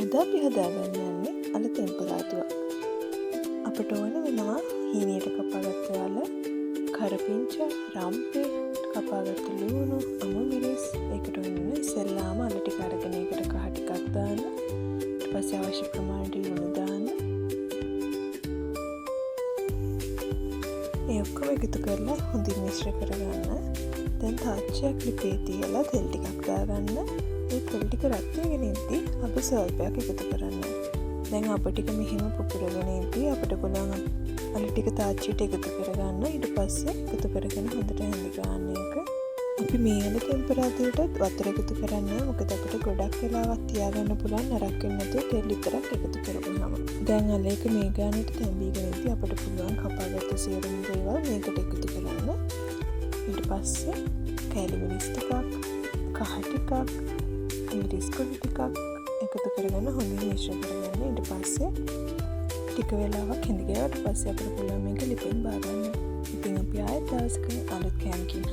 අද අපි හදාගන්න යන්නේ අල තෙම්පරාදුවක්. අපට ඕන වෙනවා හීනියට කපාගත්ත අල, කරපිංච, රම්පේ, කපාගත්ත ලුණු, අමු මිරිස්. ඒකට ඕන ඉස්සෙල්ලාම අල ටික අරගෙන ඒකට කහ ටිකක් දාන්න. ඊට පස්සේ අවශ්‍ය ප්‍රමාණයට ලුණු දාන්න. ඒ ඔක්කොම එකතු කරලා හොඳින් මිශ්‍ර කරගන්න. දැන් තාච්චියක් ලිපේ තියලා තෙල් ටිකක් දාගන්න. ඒ තෙල් ටික රත් වෙගෙන ඉද්දි අප සල්පයක් එකතු කරන්න. දැන් අප ටික මෙහෙම පුපුරගෙන ඉද්දි අපිට පුළුවන් අල ටික තාච්චියට එකතු කරගන්න. ඊට පස්සේ එකතු කරගෙන හොඳට හැඳි ගන්න එක. අපි මේ අල ටෙම්පරාදුවට වතුර එකතු කරන්නේ මොකද අපිට ගොඩක් වෙලාවක් තියාගන්න පුළුවන් නරක් වෙන්නේ නැතුව තෙල් විතරක් එකතු කරගන්නවා. දැන් අල එක මේ ගානට තැඹීගෙන ඉද්දි අපිට පුළුවන් කපාගත්ත සියලුම දේවල් මේකට එකතු කරන්න. ඊට පස්සේ කෑලි මිරිස් ටිකක්, කහ ටිකක්, මිරිස් කුඩු ටිකක් එකතු කරගෙන හොඳින් මිශ්‍ර කරගන්න. ඊට පස්සේ ටික වෙලාවක් හැඳි ගියාට පස්සේ අපිට පුළුවන් මේක ලිපෙන් බාගන්න. ඉතින් අපි ආයෙත් දවසක අලුත් කෑමකින්